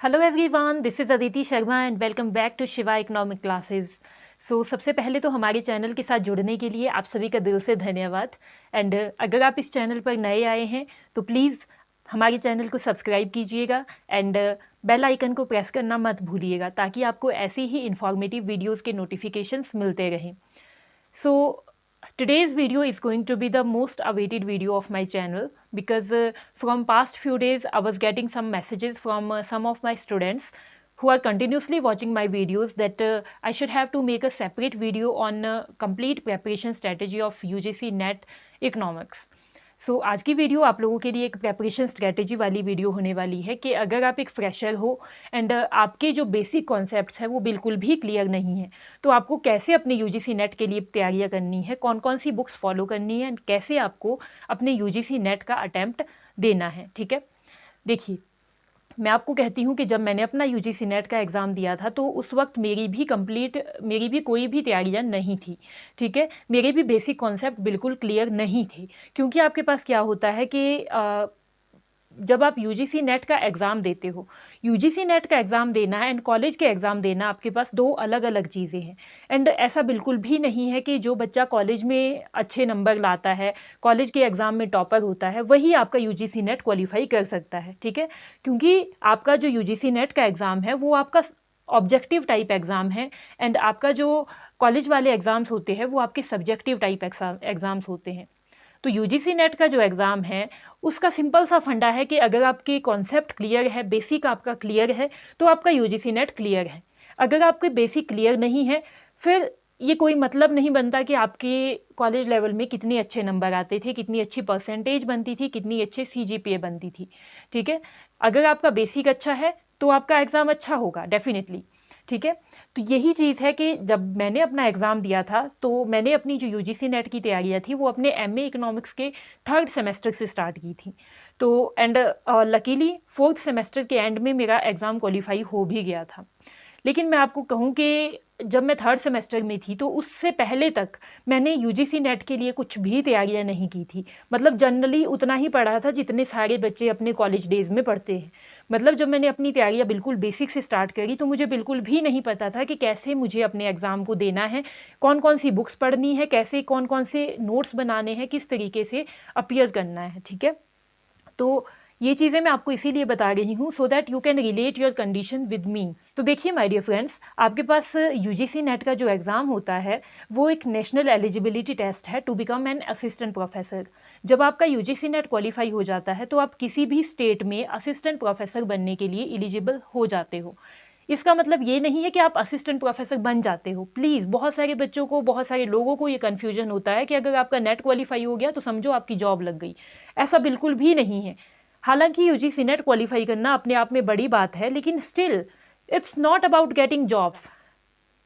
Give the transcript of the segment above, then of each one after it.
Hello everyone, this is Aditi Sharma and welcome back to Shiva economic classes. सबसे पहले तो हमारे चैनल के साथ जुड़ने के लिए आप सभी का दिल से धन्यवाद। एंड अगर आप इस चैनल पर नए आए हैं तो प्लीज़ हमारे चैनल को सब्सक्राइब कीजिएगा एंड बेल आइकन को प्रेस करना मत भूलिएगा ताकि आपको ऐसी ही इंफॉर्मेटिव वीडियोज़ के नोटिफिकेशंस मिलते रहें। Today's video is going to be the most awaited video of my channel because from past few days I was getting some messages from some of my students who are continuously watching my videos that I should have to make a separate video on complete preparation strategy of UGC NET economics. आज की video आप लोगों के लिए एक preparation strategy वाली video होने वाली है कि अगर आप एक फ्रेशर हो एंड आपके जो बेसिक कॉन्सेप्ट्स हैं वो बिल्कुल भी क्लियर नहीं है तो आपको कैसे अपने यूजीसी नेट के लिए तैयारियां करनी है, कौन कौन सी बुक्स फॉलो करनी है एंड कैसे आपको अपने यूजीसी नेट का अटैम्प्ट देना है। ठीक है, देखिए मैं आपको कहती हूँ कि जब मैंने अपना यूजीसी नेट का एग्ज़ाम दिया था तो उस वक्त मेरी भी कोई भी तैयारियाँ नहीं थी। ठीक है, मेरे भी बेसिक कॉन्सेप्ट बिल्कुल क्लियर नहीं थे क्योंकि आपके पास क्या होता है कि जब आप यूजीसी नेट का एग्ज़ाम देते हो, यूजीसी नेट का एग्ज़ाम देना है एंड कॉलेज के एग्ज़ाम देना, आपके पास दो अलग अलग चीज़ें हैं। एंड ऐसा बिल्कुल भी नहीं है कि जो बच्चा कॉलेज में अच्छे नंबर लाता है, कॉलेज के एग्ज़ाम में टॉपर होता है, वही आपका यूजीसी नेट क्वालिफाई कर सकता है। ठीक है, क्योंकि आपका जो यूजीसी नेट का एग्ज़ाम है वो आपका ऑब्जेक्टिव टाइप एग्ज़ाम है एंड आपका जो कॉलेज वाले एग्ज़ाम्स होते हैं वो आपके सब्जेक्टिव टाइप एग्ज़ाम्स होते हैं। तो यूजीसी नेट का जो एग्ज़ाम है उसका सिंपल सा फंडा है कि अगर आपके कॉन्सेप्ट क्लियर है, बेसिक आपका क्लियर है तो आपका यूजीसी नेट क्लियर है। अगर आपके बेसिक क्लियर नहीं है फिर ये कोई मतलब नहीं बनता कि आपके कॉलेज लेवल में कितने अच्छे नंबर आते थे, कितनी अच्छी परसेंटेज बनती थी, कितनी अच्छी CGPA बनती थी। ठीक है, अगर आपका बेसिक अच्छा है तो आपका एग्ज़ाम अच्छा होगा डेफिनेटली। ठीक है, तो यही चीज़ है कि जब मैंने अपना एग्ज़ाम दिया था तो मैंने अपनी जो यूजीसी नेट की तैयारियां थी वो अपने MA इकोनॉमिक्स के 3rd सेमेस्टर से स्टार्ट की थी। तो एंड लकीली 4th सेमेस्टर के एंड में मेरा एग्ज़ाम क्वालिफाई हो भी गया था। लेकिन मैं आपको कहूँ कि जब मैं 3rd सेमेस्टर में थी तो उससे पहले तक मैंने यूजीसी नेट के लिए कुछ भी तैयारियां नहीं की थी। मतलब जनरली उतना ही पढ़ा था जितने सारे बच्चे अपने कॉलेज डेज़ में पढ़ते हैं। मतलब जब मैंने अपनी तैयारियां बिल्कुल बेसिक से स्टार्ट करी तो मुझे बिल्कुल भी नहीं पता था कि कैसे मुझे अपने एग्ज़ाम को देना है, कौन कौन सी बुक्स पढ़नी है, कैसे कौन कौन से नोट्स बनाने हैं, किस तरीके से अपीयर करना है। ठीक है, तो ये चीज़ें मैं आपको इसीलिए बता रही हूँ so that you can relate your condition with me. तो देखिए माय डियर फ्रेंड्स, आपके पास यूजीसी नेट का जो एग्ज़ाम होता है वो एक नेशनल एलिजिबिलिटी टेस्ट है to become an assistant professor. जब आपका यूजीसी नेट क्वालिफाई हो जाता है तो आप किसी भी स्टेट में असिस्टेंट प्रोफेसर बनने के लिए एलिजिबल हो जाते हो। इसका मतलब ये नहीं है कि आप असिस्टेंट प्रोफेसर बन जाते हो। प्लीज़, बहुत सारे बच्चों को, बहुत सारे लोगों को ये कन्फ्यूजन होता है कि अगर आपका नेट क्वालिफाई हो गया तो समझो आपकी जॉब लग गई। ऐसा बिल्कुल भी नहीं है। हालांकि यूजीसी नेट क्वालिफाई करना अपने आप में बड़ी बात है, लेकिन still it's not about getting jobs.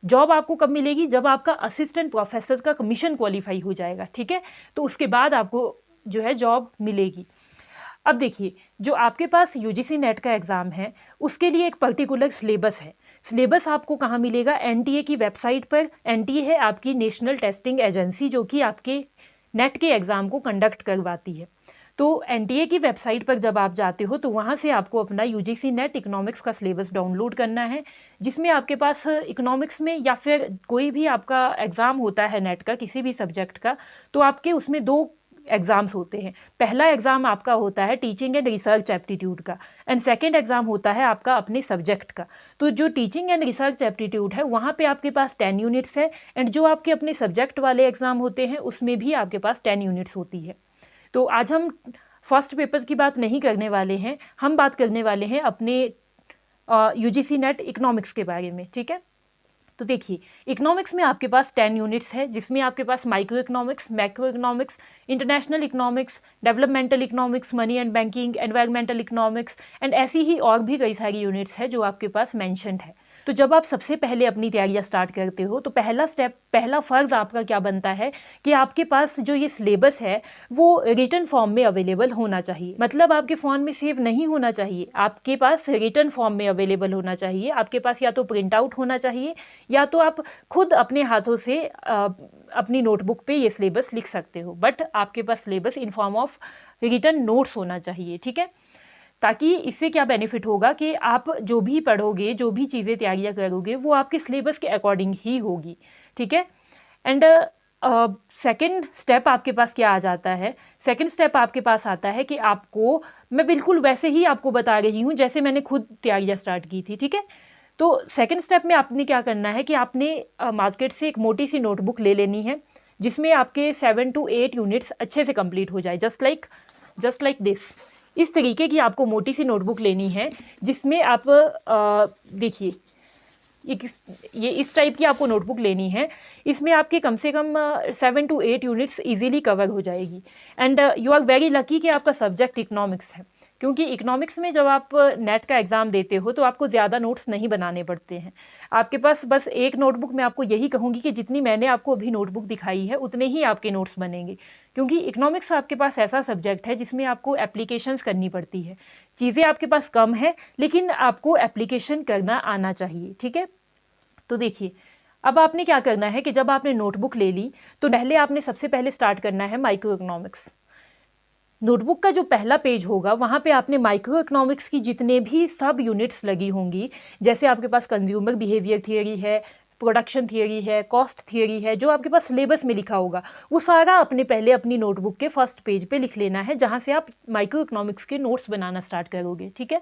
Job आपको कब मिलेगी? जब आपका असिस्टेंट प्रोफेसर का कमीशन क्वालिफाई हो जाएगा। ठीक है, तो उसके बाद आपको जो है जॉब मिलेगी। अब देखिए, जो आपके पास यूजीसी नेट का एग्ज़ाम है उसके लिए एक पर्टिकुलर सिलेबस है। सिलेबस आपको कहाँ मिलेगा? एनटीए की वेबसाइट पर। एनटीए है आपकी नेशनल टेस्टिंग एजेंसी जो कि आपके नेट के एग्ज़ाम को कंडक्ट करवाती है। तो एनटीए की वेबसाइट पर जब आप जाते हो तो वहाँ से आपको अपना यूजीसी नेट इकोनॉमिक्स का सिलेबस डाउनलोड करना है, जिसमें आपके पास इकोनॉमिक्स में या फिर कोई भी आपका एग्ज़ाम होता है नेट का किसी भी सब्जेक्ट का, तो आपके उसमें दो एग्ज़ाम्स होते हैं। पहला एग्ज़ाम आपका होता है टीचिंग एंड रिसर्च एप्टीट्यूड का एंड सेकेंड एग्ज़ाम होता है आपका अपने सब्जेक्ट का। तो जो टीचिंग एंड रिसर्च एप्टीट्यूड है वहाँ पे आपके पास 10 यूनिट्स है एंड जो आपके अपने सब्जेक्ट वाले एग्ज़ाम होते हैं उसमें भी आपके पास 10 यूनिट्स होती है। तो आज हम फर्स्ट पेपर की बात नहीं करने वाले हैं, हम बात करने वाले हैं अपने यूजीसी नेट इकोनॉमिक्स के बारे में। ठीक है, तो देखिए इकोनॉमिक्स में आपके पास 10 यूनिट्स है जिसमें आपके पास micro economics, macro economics, international economics, developmental economics, money and banking, environmental economics and ऐसी ही और भी कई सारी यूनिट्स है जो आपके पास मेंशन्ड है। तो जब आप सबसे पहले अपनी तैयारियां स्टार्ट करते हो तो पहला फ़र्ज़ आपका क्या बनता है कि आपके पास जो ये सिलेबस है वो रिटन फॉर्म में अवेलेबल होना चाहिए। मतलब आपके फ़ोन में सेव नहीं होना चाहिए, आपके पास रिटन फॉर्म में अवेलेबल होना चाहिए। आपके पास या तो प्रिंट आउट होना चाहिए या तो आप खुद अपने हाथों से अपनी नोटबुक पे ये सिलेबस लिख सकते हो, बट आपके पास syllabus in form of written notes होना चाहिए। ठीक है, ताकि इससे क्या बेनिफिट होगा कि आप जो भी पढ़ोगे, जो भी चीज़ें तैयारियाँ करोगे, वो आपके सिलेबस के अकॉर्डिंग ही होगी, ठीक है। एंड सेकंड स्टेप आपके पास क्या आ जाता है, सेकंड स्टेप आपके पास आता है कि आपको, मैं बिल्कुल वैसे ही आपको बता रही हूँ जैसे मैंने खुद तैयारियाँ स्टार्ट की थी, ठीक है। तो सेकंड स्टेप में आपने क्या करना है कि आपने मार्केट से एक मोटी सी नोटबुक ले लेनी है जिसमें आपके 7 to 8 यूनिट्स अच्छे से कंप्लीट हो जाए, जस्ट लाइक दिस। इस तरीके की आपको मोटी सी नोटबुक लेनी है जिसमें आप देखिए, ये इस टाइप की आपको नोटबुक लेनी है। इसमें आपके कम से कम 7 to 8 यूनिट्स इजीली कवर हो जाएगी। And you are very lucky कि आपका सब्जेक्ट इकोनॉमिक्स है, क्योंकि इकोनॉमिक्स में जब आप नेट का एग्ज़ाम देते हो तो आपको ज़्यादा नोट्स नहीं बनाने पड़ते हैं। आपके पास बस एक नोटबुक, मैं आपको यही कहूँगी कि जितनी मैंने आपको अभी नोटबुक दिखाई है उतने ही आपके नोट्स बनेंगे, क्योंकि इकोनॉमिक्स आपके पास ऐसा सब्जेक्ट है जिसमें आपको एप्लीकेशंस करनी पड़ती है। चीज़ें आपके पास कम है लेकिन आपको एप्लीकेशन करना आना चाहिए, ठीक है। तो देखिए, अब आपने क्या करना है कि जब आपने नोटबुक ले ली तो पहले आपने सबसे पहले स्टार्ट करना है माइक्रो इकोनॉमिक्स। नोटबुक का जो पहला पेज होगा वहाँ पे आपने माइक्रो इकोनॉमिक्स की जितने भी सब यूनिट्स लगी होंगी, जैसे आपके पास कंज्यूमर बिहेवियर थियरी है, प्रोडक्शन थियरी है, कॉस्ट थियरी है, जो आपके पास सिलेबस में लिखा होगा वो सारा अपने पहले अपनी नोटबुक के फर्स्ट पेज पे लिख लेना है, जहाँ से आप माइक्रो इकोनॉमिक्स के नोट्स बनाना स्टार्ट करोगे, ठीक है।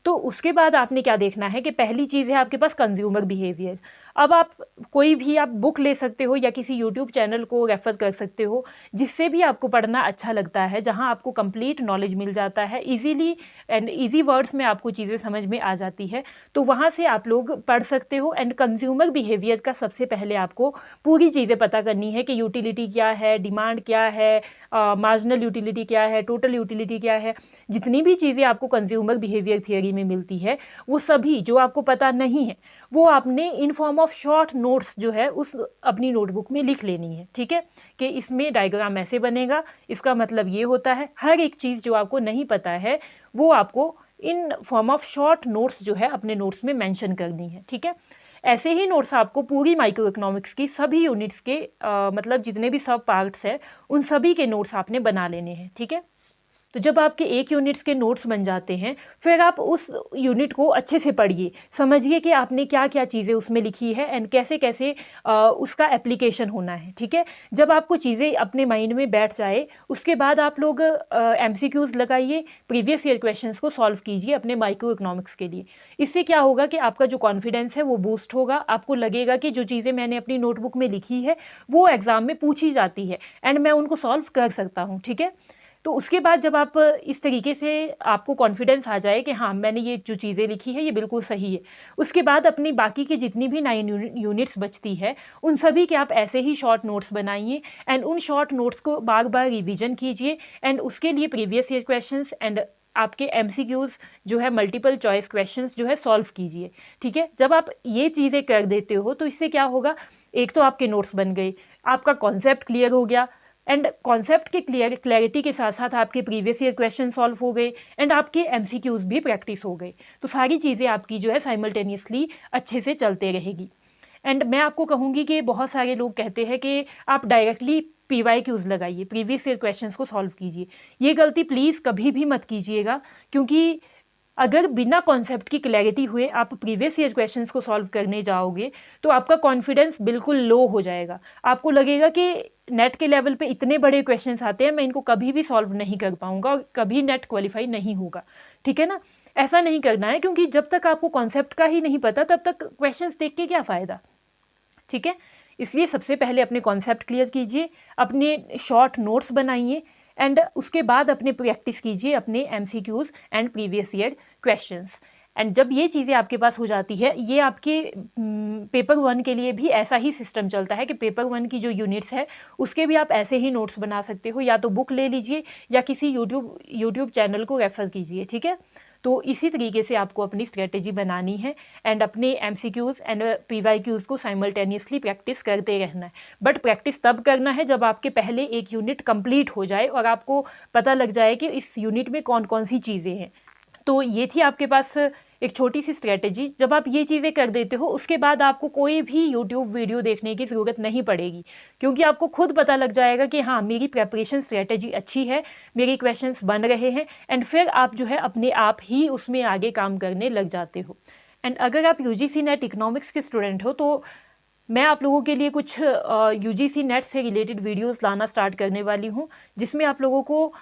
तो उसके बाद आपने क्या देखना है कि पहली चीज़ है आपके पास कंज्यूमर बिहेवियर। अब आप कोई भी आप बुक ले सकते हो या किसी यूट्यूब चैनल को रेफ़र कर सकते हो जिससे भी आपको पढ़ना अच्छा लगता है, जहां आपको कंप्लीट नॉलेज मिल जाता है इजीली एंड इजी वर्ड्स में आपको चीज़ें समझ में आ जाती है, तो वहां से आप लोग पढ़ सकते हो। एंड कंज्यूमर बिहेवियर का सबसे पहले आपको पूरी चीज़ें पता करनी है कि यूटिलिटी क्या है, डिमांड क्या है, मार्जिनल यूटिलिटी क्या है, टोटल यूटिलिटी क्या है। जितनी भी चीज़ें आपको कंज्यूमर बिहेवियर थियरी में मिलती है वो सभी जो आपको पता नहीं है वो आपने इन फॉर्म ऑफ शॉर्ट नोट्स जो है उस अपनी नोटबुक में लिख लेनी है, ठीक है। कि इसमें डायग्राम ऐसे बनेगा, इसका मतलब ये होता है। हर एक चीज़ जो आपको नहीं पता है वो आपको इन फॉर्म ऑफ शॉर्ट नोट्स जो है अपने नोट्स में मेंशन करनी है, ठीक है। ऐसे ही नोट्स आपको पूरी माइक्रो इकोनॉमिक्स की सभी यूनिट्स के मतलब जितने भी सब पार्ट्स हैं उन सभी के नोट्स आपने बना लेने हैं, ठीक है। तो जब आपके एक यूनिट्स के नोट्स बन जाते हैं फिर आप उस यूनिट को अच्छे से पढ़िए, समझिए कि आपने क्या क्या चीज़ें उसमें लिखी है एंड कैसे कैसे उसका एप्लीकेशन होना है, ठीक है। जब आपको चीज़ें अपने माइंड में बैठ जाए उसके बाद आप लोग एमसीक्यूज लगाइए, प्रीवियस ईयर क्वेश्चंस को सॉल्व कीजिए अपने माइक्रो इकोनॉमिक्स के लिए। इससे क्या होगा कि आपका जो कॉन्फिडेंस है वो बूस्ट होगा, आपको लगेगा कि जो चीज़ें मैंने अपनी नोटबुक में लिखी है वो एग्ज़ाम में पूछी जाती है एंड मैं उनको सॉल्व कर सकता हूँ, ठीक है। तो उसके बाद जब आप इस तरीके से आपको कॉन्फिडेंस आ जाए कि हाँ मैंने ये जो चीज़ें लिखी है ये बिल्कुल सही है, उसके बाद अपनी बाकी की जितनी भी 9 यूनिट्स बचती है उन सभी के आप ऐसे ही शॉर्ट नोट्स बनाइए एंड उन शॉर्ट नोट्स को बार बार रिवीजन कीजिए एंड उसके लिए प्रीवियस ईयर क्वेश्चंस एंड आपके एमसीक्यूज जो है मल्टीपल चॉइस क्वेश्चंस जो है सॉल्व कीजिए, ठीक है। जब आप ये चीज़ें कर देते हो तो इससे क्या होगा, एक तो आपके नोट्स बन गए, आपका कॉन्सेप्ट क्लियर हो गया एंड कॉन्सेप्ट के क्लैरिटी के साथ साथ आपके प्रीवियस ईयर क्वेश्चन सॉल्व हो गए एंड आपके एमसीक्यूज भी प्रैक्टिस हो गए। तो सारी चीज़ें आपकी जो है साइमल्टेनियसली अच्छे से चलते रहेगी। एंड मैं आपको कहूँगी कि बहुत सारे लोग कहते हैं कि आप डायरेक्टली PYQs लगाइए, प्रीवियस ईयर क्वेश्चंस को सॉल्व कीजिए। ये गलती प्लीज़ कभी भी मत कीजिएगा, क्योंकि अगर बिना कॉन्सेप्ट की क्लैरिटी हुए आप प्रीवियस ईयर क्वेश्चंस को सॉल्व करने जाओगे तो आपका कॉन्फिडेंस बिल्कुल लो हो जाएगा। आपको लगेगा कि नेट के लेवल पे इतने बड़े क्वेश्चंस आते हैं, मैं इनको कभी भी सॉल्व नहीं कर पाऊंगा और कभी नेट क्वालिफाई नहीं होगा, ठीक है ना। ऐसा नहीं करना है, क्योंकि जब तक आपको कॉन्सेप्ट का ही नहीं पता तब तक क्वेश्चंस देख के क्या फ़ायदा, ठीक है। इसलिए सबसे पहले अपने कॉन्सेप्ट क्लियर कीजिए, अपने शॉर्ट नोट्स बनाइए एंड उसके बाद अपने प्रैक्टिस कीजिए अपने MCQs and previous year questions. And जब ये चीज़ें आपके पास हो जाती है, ये आपके पेपर 1 के लिए भी ऐसा ही सिस्टम चलता है कि पेपर 1 की जो यूनिट्स है उसके भी आप ऐसे ही नोट्स बना सकते हो, या तो बुक ले लीजिए या किसी यूट्यूब चैनल को रेफ़र कीजिए, ठीक है। तो इसी तरीके से आपको अपनी स्ट्रेटेजी बनानी है एंड अपने एमसीक्यूज एंड PYQs को साइमल्टेनियसली प्रैक्टिस करते रहना है। बट प्रैक्टिस तब करना है जब आपके पहले एक यूनिट कंप्लीट हो जाए और आपको पता लग जाए कि इस यूनिट में कौन कौन सी चीज़ें हैं। तो ये थी आपके पास एक छोटी सी स्ट्रेटेजी। जब आप ये चीज़ें कर देते हो उसके बाद आपको कोई भी यूट्यूब वीडियो देखने की ज़रूरत नहीं पड़ेगी, क्योंकि आपको खुद पता लग जाएगा कि हाँ मेरी प्रेपरेशन स्ट्रेटेजी अच्छी है, मेरे क्वेश्चंस बन रहे हैं, एंड फिर आप जो है अपने आप ही उसमें आगे काम करने लग जाते हो। एंड अगर आप यूजीसी नेट इकोनॉमिक्स के स्टूडेंट हो तो मैं आप लोगों के लिए कुछ यूजीसी नेट से रिलेटेड वीडियोस लाना स्टार्ट करने वाली हूँ, जिसमें आप लोगों को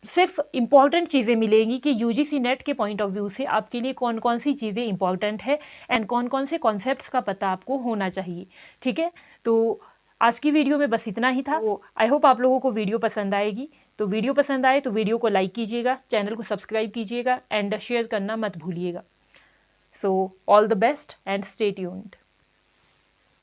सिर्फ इम्पॉर्टेंट चीज़ें मिलेंगी कि यूजीसी नेट के पॉइंट ऑफ व्यू से आपके लिए कौन कौन सी चीज़ें इंपॉर्टेंट है एंड कौन कौन से कॉन्सेप्ट्स का पता आपको होना चाहिए। ठीक है, तो आज की वीडियो में बस इतना ही था। तो आई होप आप लोगों को वीडियो पसंद आएगी। तो वीडियो पसंद आए तो वीडियो को लाइक कीजिएगा, चैनल को सब्सक्राइब कीजिएगा एंड शेयर करना मत भूलिएगा। So all the best and stay tuned.